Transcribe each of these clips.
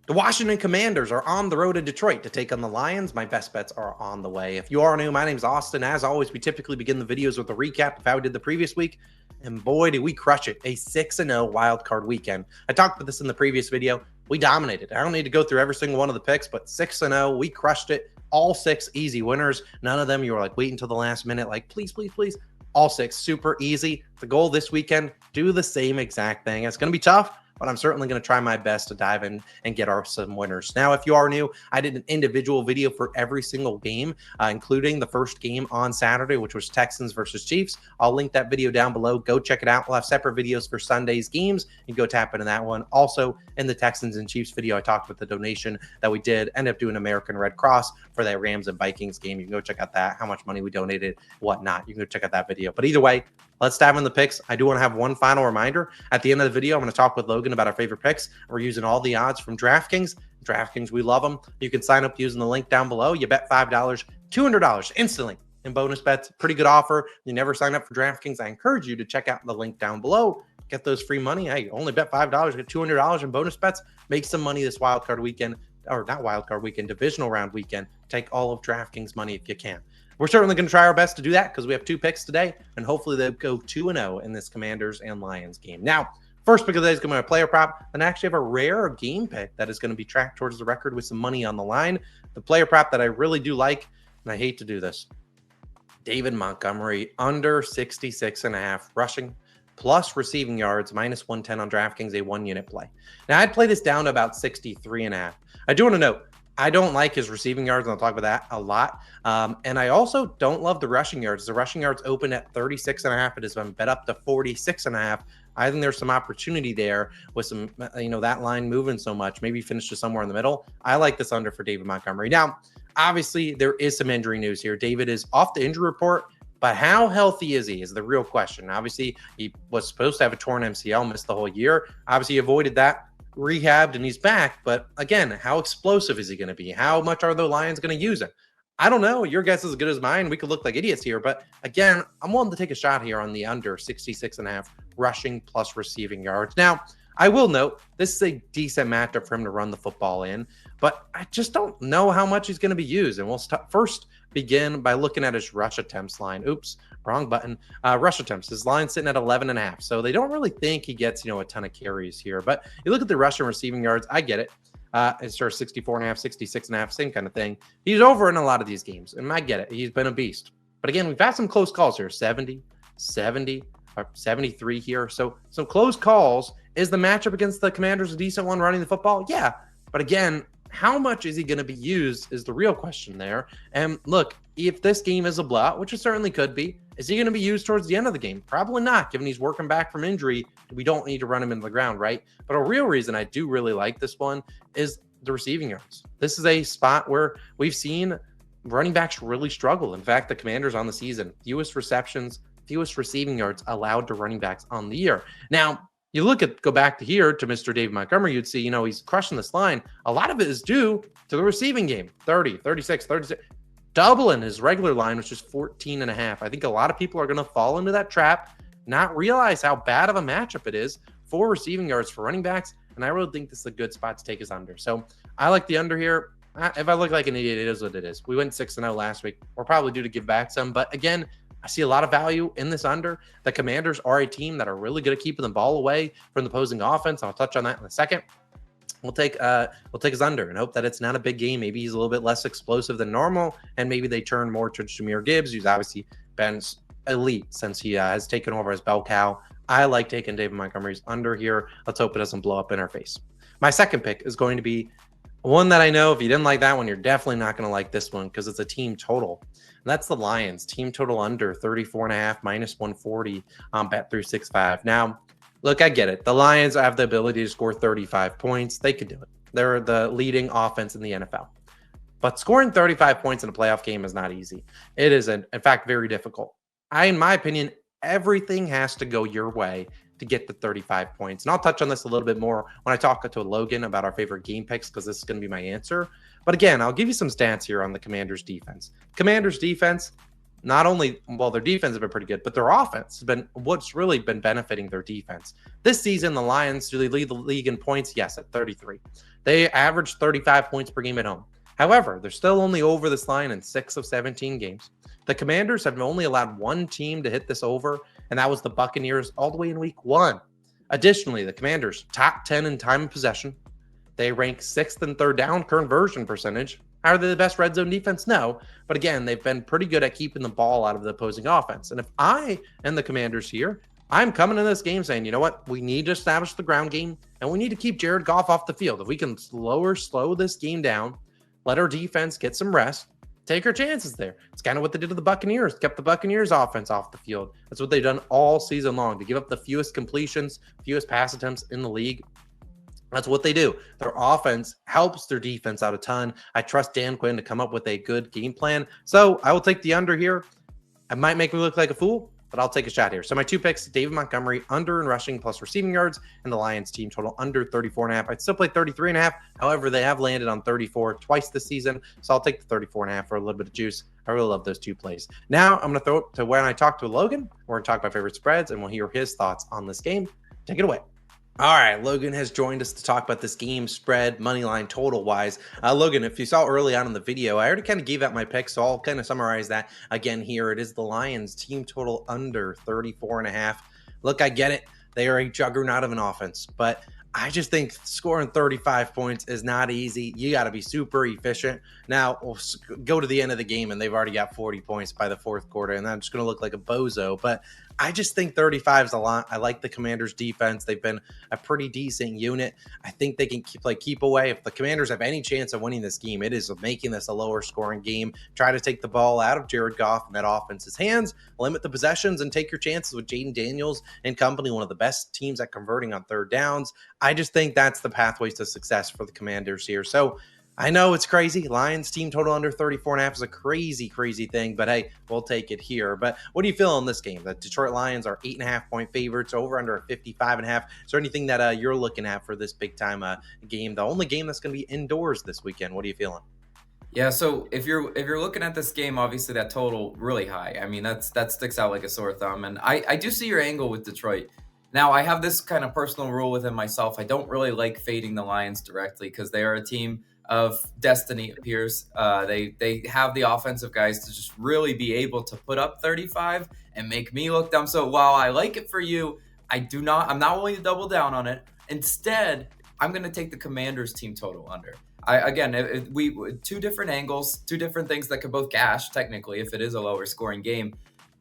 The Washington Commanders are on the road to Detroit to take on the Lions. My best bets are on the way. If you are new, my name's Austin. As always, we typically begin the videos with a recap of how we did the previous week. And boy, did we crush it. A 6-0 wildcard weekend. I talked about this in the previous video. We dominated. I don't need to go through every single one of the picks, but 6-0, we crushed it. All 6 easy winners. None of them you were like waiting until the last minute, like please, please, please. All 6 super easy. The goal this weekend, do the same exact thing. It's going to be tough, but I'm certainly going to try my best to dive in and get some winners. Now, if you are new, I did an individual video for every single game, including the first game on Saturday, which was Texans versus Chiefs. I'll link that video down below. Go check it out. We'll have separate videos for Sunday's games. You can go tap into that one. Also, in the Texans and Chiefs video, I talked with the donation that we did. End up doing American Red Cross for that Rams and Vikings game. You can go check out that, how much money we donated, whatnot. You can go check out that video. But either way, let's dive in the picks. I do want to have one final reminder. At the end of the video, I'm going to talk with Logan about our favorite picks. We're using all the odds from DraftKings. DraftKings, we love them. You can sign up using the link down below. You bet $5, $200 instantly in bonus bets. Pretty good offer. You never sign up for DraftKings, I encourage you to check out the link down below. Get those free money. Hey, only bet $5, get $200 in bonus bets. Make some money this wildcard weekend, or not wildcard weekend, divisional round weekend. Take all of DraftKings money if you can. We're certainly going to try our best to do that because we have 2 picks today, and hopefully they'll go 2-0 in this Commanders and Lions game. Now, first pick of the day is going to be a player prop, and I actually have a rare game pick that is going to be tracked towards the record with some money on the line. The player prop that I really do like, and I hate to do this, David Montgomery under 66.5 rushing plus receiving yards, minus 110 on DraftKings, a 1-unit play. Now, I'd play this down to about 63.5. I do want to note, I don't like his receiving yards, and I'll talk about that a lot. And I also don't love the rushing yards. The rushing yards open at 36.5. It has been bet up to 46.5. I think there's some opportunity there with some, that line moving so much. Maybe finish to somewhere in the middle. I like this under for David Montgomery. Now, obviously, there is some injury news here. David is off the injury report, but how healthy is he is the real question. Obviously, he was supposed to have a torn MCL, missed the whole year. Obviously, he avoided that, rehabbed, and he's back. But again, how explosive is he going to be? How much are the Lions going to use him? I don't know. Your guess is as good as mine. We could look like idiots here. But again, I'm willing to take a shot here on the under 66.5 rushing plus receiving yards. Now, I will note, this is a decent matchup for him to run the football in, but I just don't know how much he's going to be used. And we'll first begin by looking at his rush attempts line. Oops, wrong button. Rush attempts. His line's sitting at 11.5. So they don't really think he gets, a ton of carries here. But you look at the rush and receiving yards, I get it. It's sort of 64.5, 66.5, same kind of thing. He's over in a lot of these games, and I get it. He's been a beast. But again, we've had some close calls here, 70, 70, or 73 here. So some close calls. Is the matchup against the Commanders a decent one running the football? Yeah. But again, how much is he going to be used is the real question there. And look, if this game is a blowout, which it certainly could be, is he going to be used towards the end of the game? Probably not, given he's working back from injury. We don't need to run him into the ground, right? But a real reason I do really like this one is the receiving yards. This is a spot where we've seen running backs really struggle. In fact, the Commanders on the season, fewest receptions, fewest receiving yards allowed to running backs on the year. Now, you go back to here to Mr. David Montgomery, you'd see, he's crushing this line. A lot of it is due to the receiving game, 30, 36, 36, doubling his regular line, which is 14.5. I think a lot of people are going to fall into that trap, not realize how bad of a matchup it is for receiving yards for running backs. And I really think this is a good spot to take his under. So I like the under here. If I look like an idiot, it is what it is. We went 6-0 last week. We're probably due to give back some, but again, I see a lot of value in this under. The Commanders are a team that are really good at keeping the ball away from the opposing offense. I'll touch on that in a second. We'll take his under and hope that it's not a big game. Maybe he's a little bit less explosive than normal, and maybe they turn more to Jahmyr Gibbs, who's obviously been elite since he has taken over as bell cow. I like taking David Montgomery's under here. Let's hope it doesn't blow up in our face. My second pick is going to be one that I know if you didn't like that one, you're definitely not going to like this one because it's a team total. And that's the Lions. Team total under 34.5, minus 140 on Bet365. Now, look, I get it. The Lions have the ability to score 35 points. They could do it. They're the leading offense in the NFL. But scoring 35 points in a playoff game is not easy. It is, in fact, very difficult. In my opinion, everything has to go your way to get the 35 points. And I'll touch on this a little bit more when I talk to Logan about our favorite game picks, because this is going to be my answer. But again, I'll give you some stats here on the Commanders defense. Commanders defense, not only, well, their defense has been pretty good, but their offense has been what's really been benefiting their defense. This season, the Lions, do they lead the league in points? Yes, at 33. They average 35 points per game at home. However, they're still only over this line in 6 of 17 games. The Commanders have only allowed one team to hit this over, and that was the Buccaneers all the way in week 1. Additionally, the Commanders, top 10 in time of possession. They rank 6th in third down conversion percentage. Are they the best red zone defense? No. But again, they've been pretty good at keeping the ball out of the opposing offense. And if I am the Commanders here, I'm coming to this game saying, you know what? We need to establish the ground game, and we need to keep Jared Goff off the field. If we can slow this game down, let our defense get some rest, take our chances there. It's kind of what they did to the Buccaneers, kept the Buccaneers offense off the field. That's what they've done all season long, to give up the fewest completions, fewest pass attempts in the league. That's what they do. Their offense helps their defense out a ton. I trust Dan Quinn to come up with a good game plan. So I will take the under here. It might make me look like a fool, but I'll take a shot here. So my 2 picks, David Montgomery, under in rushing plus receiving yards, and the Lions team total under 34.5. I'd still play 33.5. However, they have landed on 34 twice this season. So I'll take the 34.5 for a little bit of juice. I really love those 2 plays. Now I'm going to throw it to when I talk to Logan. We're going to talk about favorite spreads, and we'll hear his thoughts on this game. Take it away. All right, Logan has joined us to talk about this game spread, money line, total wise. Logan, if you saw early on in the video, I already kind of gave out my picks, so I'll kind of summarize that again here. It is the Lions team total under 34.5. Look, I get it. They are a juggernaut of an offense, but I just think scoring 35 points is not easy. You got to be super efficient. Now, we'll go to the end of the game, and they've already got 40 points by the fourth quarter, and I'm just going to look like a bozo. But I just think 35 is a lot. I like the Commanders' defense. They've been a pretty decent unit. I think they can keep away. If the Commanders have any chance of winning this game, it is making this a lower scoring game. Try to take the ball out of Jared Goff and that offense's hands, limit the possessions, and take your chances with Jaden Daniels and company, one of the best teams at converting on third downs. I just think that's the pathways to success for the Commanders here. So I know it's crazy. Lions team total under 34.5 is a crazy, crazy thing, but hey, we'll take it here. But what do you feel in this game? The Detroit Lions are 8.5 point favorites, over under 55.5. Is there anything that you're looking at for this big time game? The only game that's going to be indoors this weekend. What are you feeling? Yeah, so if you're looking at this game, obviously that total really high. I mean, that sticks out like a sore thumb. And I do see your angle with Detroit. Now, I have this kind of personal rule within myself. I don't really like fading the Lions directly because they are a team of destiny, it appears. They have the offensive guys to just really be able to put up 35 and make me look dumb. So while I like it for you, I'm not willing to double down on it. Instead, I'm going to take the Commanders team total under. We 2 different angles, 2 different things that could both cash technically if it is a lower scoring game.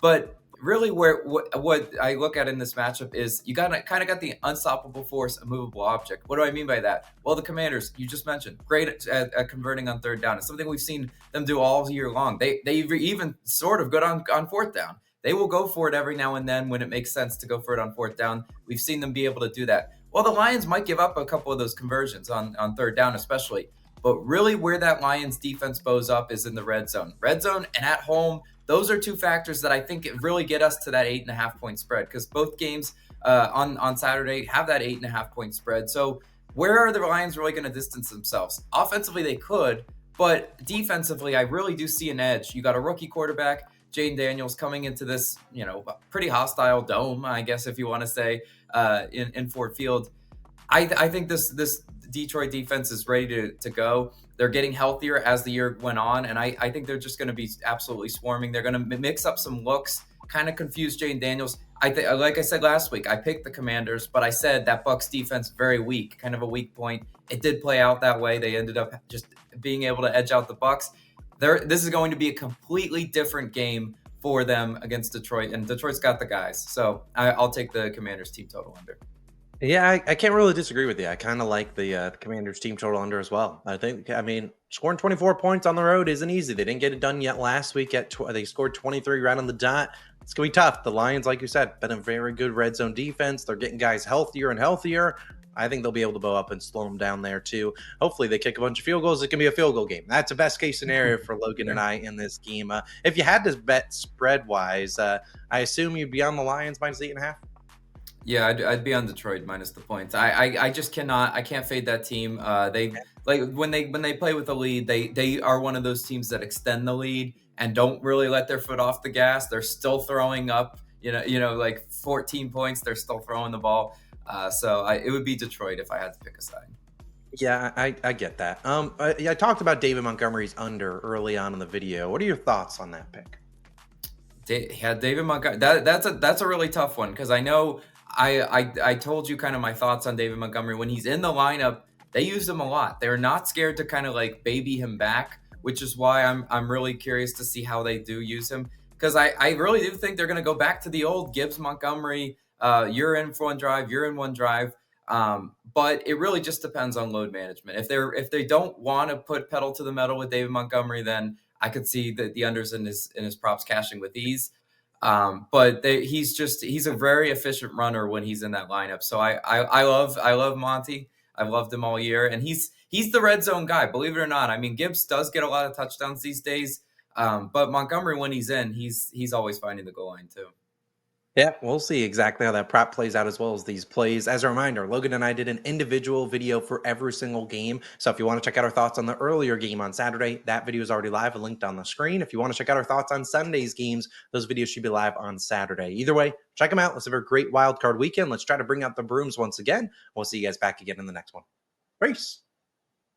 But really what I look at in this matchup is you kind of got the unstoppable force, a movable object. What do I mean by that? Well, the Commanders, you just mentioned, great at converting on third down. It's something we've seen them do all year long. They even sort of good on fourth down. They will go for it every now and then when it makes sense to go for it on fourth down. We've seen them be able to do that. Well, the Lions might give up a couple of those conversions on third down especially. But really where that Lions defense bows up is in the red zone. Red zone and at home, those are 2 factors that I think really get us to that 8.5 point spread, because both games on Saturday have that 8.5 point spread. So where are the Lions really going to distance themselves? Offensively, they could, but defensively, I really do see an edge. You got a rookie quarterback, Jaden Daniels, coming into this, pretty hostile dome, I guess, if you want to say, in Ford Field. I think this Detroit defense is ready to go. They're getting healthier as the year went on, and I think they're just going to be absolutely swarming. They're going to mix up some looks, kind of confuse Jaden Daniels. Like I said last week, I picked the Commanders, but I said that Bucs defense very weak, kind of a weak point. It did play out that way. They ended up just being able to edge out the Bucs. This is going to be a completely different game for them against Detroit, and Detroit's got the guys. So I'll take the Commanders team total under. Yeah, I can't really disagree with you. I kind of like the Commanders team total under as well. I mean, scoring 24 points on the road isn't easy. They didn't get it done yet last week. They scored 23 right on the dot. It's going to be tough. The Lions, like you said, been a very good red zone defense. They're getting guys healthier and healthier. I think they'll be able to bow up and slow them down there too. Hopefully they kick a bunch of field goals. It can be a field goal game. That's a best case scenario for Logan and I in this game. If you had to bet spread wise, I assume you'd be on the Lions minus 8.5. Yeah, I'd be on Detroit minus the points. I just cannot. I can't fade that team. They like when they play with the lead, they are one of those teams that extend the lead and don't really let their foot off the gas. They're still throwing up. Like 14 points. They're still throwing the ball. It would be Detroit if I had to pick a side. Yeah, I get that. I talked about David Montgomery's under early on in the video. What are your thoughts on that pick? Yeah, David Montgomery. That's a really tough one because I know I told you kind of my thoughts on David Montgomery when he's in the lineup. They use him a lot. They're not scared to kind of like baby him back, which is why I'm really curious to see how they do use him because I really do think they're going to go back to the old Gibbs Montgomery. You're in for one drive, you're in one drive. But it really just depends on load management. If they don't want to put pedal to the metal with David Montgomery, then I could see the unders in his props cashing with ease. He's a very efficient runner when he's in that lineup. So I love Monty. I've loved him all year, and he's the red zone guy. Believe it or not, I mean Gibbs does get a lot of touchdowns these days, but Montgomery when he's in, he's always finding the goal line too. Yeah, we'll see exactly how that prop plays out as well as these plays. As a reminder, Logan and I did an individual video for every single game. So if you want to check out our thoughts on the earlier game on Saturday, that video is already live and linked on the screen. If you want to check out our thoughts on Sunday's games, those videos should be live on Saturday. Either way, check them out. Let's have a great wild card weekend. Let's try to bring out the brooms once again. We'll see you guys back again in the next one. Peace.